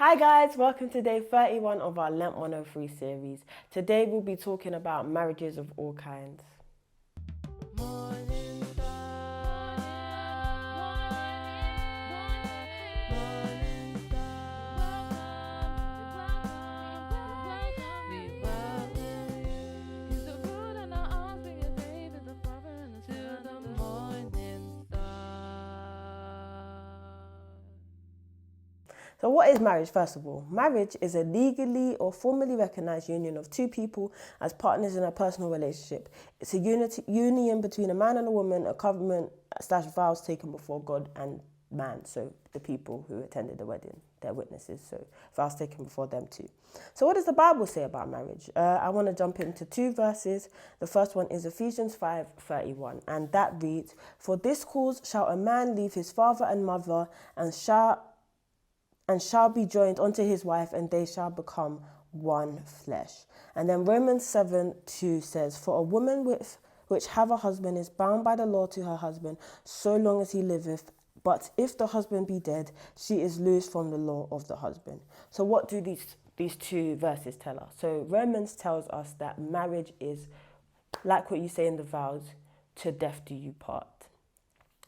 Hi guys, welcome to day 31 of our Lent 103 series. Today we'll be talking about marriages of all kinds. So what is marriage, first of all? Marriage is a legally or formally recognized union of two people as partners in a personal relationship. It's a union between a man and a woman, a covenant / vows taken before God and man, so the people who attended the wedding, they're witnesses, so vows taken before them too. So what does the Bible say about marriage? I want to jump into two verses. The first one is Ephesians 5:31, and that reads, "For this cause shall a man leave his father and mother and shall be joined unto his wife, and they shall become one flesh." And then Romans 7:2 says, "For a woman which have a husband is bound by the law to her husband, so long as he liveth. But if the husband be dead, she is loosed from the law of the husband." So what do these two verses tell us? So Romans tells us that marriage is, like what you say in the vows, to death do you part.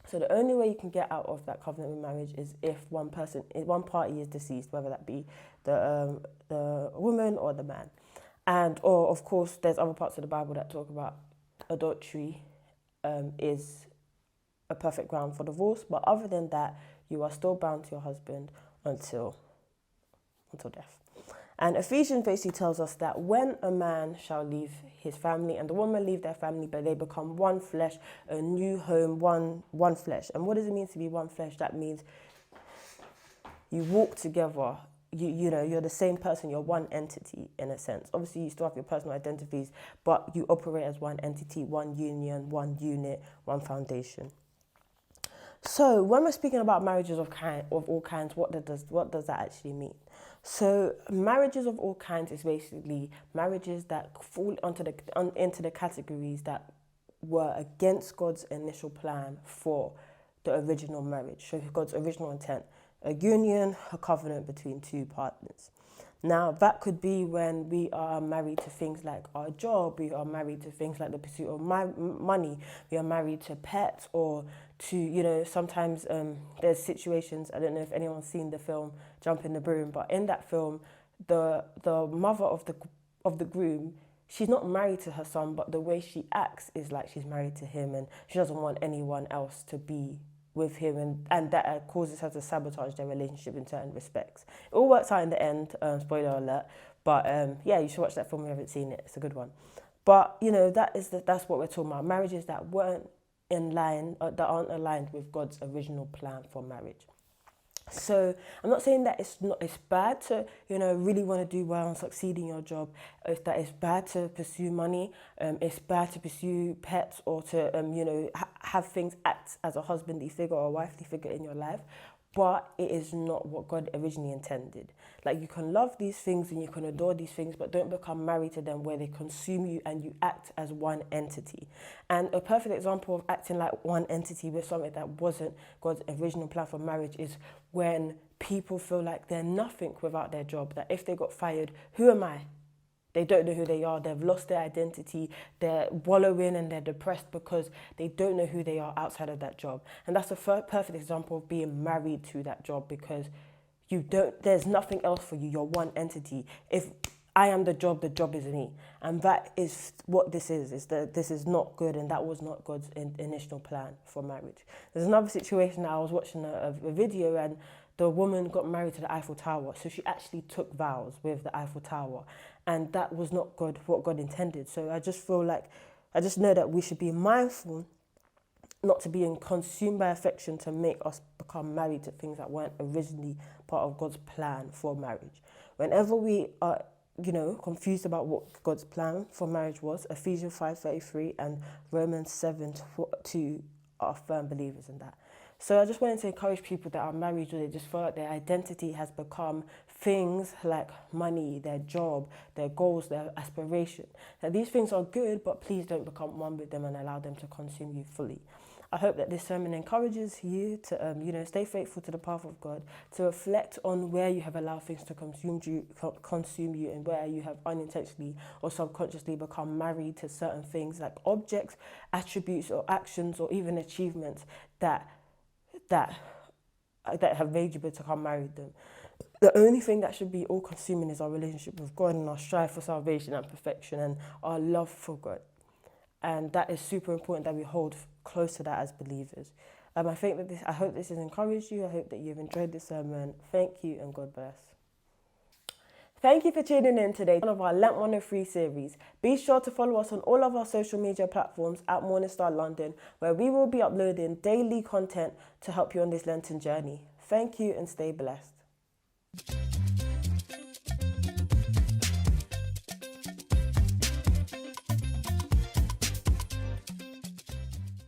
So the only way you can get out of that covenant with marriage is if one party is deceased, whether that be the woman or the man. Or of course, there's other parts of the Bible that talk about adultery is a perfect ground for divorce. But other than that, you are still bound to your husband until death. And Ephesians basically tells us that when a man shall leave his family and the woman leave their family, but they become one flesh, a new home, one flesh. And what does it mean to be one flesh? That means you walk together. You're the same person. You're one entity in a sense. Obviously, you still have your personal identities, but you operate as one entity, one union, one unit, one foundation. So when we're speaking about marriages of all kinds, what does that actually mean? So marriages of all kinds is basically marriages that fall into the categories that were against God's initial plan for the original marriage. So God's original intent, a union, a covenant between two partners. Now, that could be when we are married to things like our job, we are married to things like the pursuit of money, we are married to pets, or to, sometimes there's situations, I don't know if anyone's seen the film Jump in the Broom, but in that film, the mother of the groom, she's not married to her son, but the way she acts is like she's married to him, and she doesn't want anyone else to be with him, and that causes her to sabotage their relationship in certain respects. It all works out in the end, spoiler alert, but you should watch that film if you haven't seen it. It's a good one. But that's what we're talking about, marriages that weren't in line, that aren't aligned with God's original plan for marriage. So I'm not saying that it's bad to really want to do well and succeed in your job. That it's bad to pursue money. It's bad to pursue pets or to have things act as a husbandly figure or a wifely figure in your life. But it is not what God originally intended. Like, you can love these things and you can adore these things, but don't become married to them where they consume you and you act as one entity. And a perfect example of acting like one entity with something that wasn't God's original plan for marriage is when people feel like they're nothing without their job. That if they got fired, who am I? They don't know who they are. They've lost their identity. They're wallowing and they're depressed because they don't know who they are outside of that job. And that's a perfect example of being married to that job, because there's nothing else for you. You're one entity. If I am the job is me. And that is what this is that this is not good, and that was not God's initial plan for marriage. There's another situation. I was watching a video, and the woman got married to the Eiffel Tower. So she actually took vows with the Eiffel Tower. And that was not what God intended. So I just know that we should be mindful not to be consumed by affection to make us become married to things that weren't originally part of God's plan for marriage. Whenever we are, confused about what God's plan for marriage was, Ephesians 5:33 and Romans 7:2 are firm believers in that. So I just wanted to encourage people that are married, or they just feel like their identity has become things like money, their job, their goals, their aspiration. That these things are good, but please don't become one with them and allow them to consume you fully. I hope that this sermon encourages you to, stay faithful to the path of God, to reflect on where you have allowed things to consume you, and where you have unintentionally or subconsciously become married to certain things like objects, attributes, or actions, or even achievements that have made you become married them. The only thing that should be all-consuming is our relationship with God and our strive for salvation and perfection and our love for God. And that is super important that we hold close to that as believers. I hope this has encouraged you. I hope that you've enjoyed this sermon. Thank you and God bless. Thank you for tuning in today, one of our Lent 103 series. Be sure to follow us on all of our social media platforms at Morningstar London, where we will be uploading daily content to help you on this Lenten journey. Thank you and stay blessed.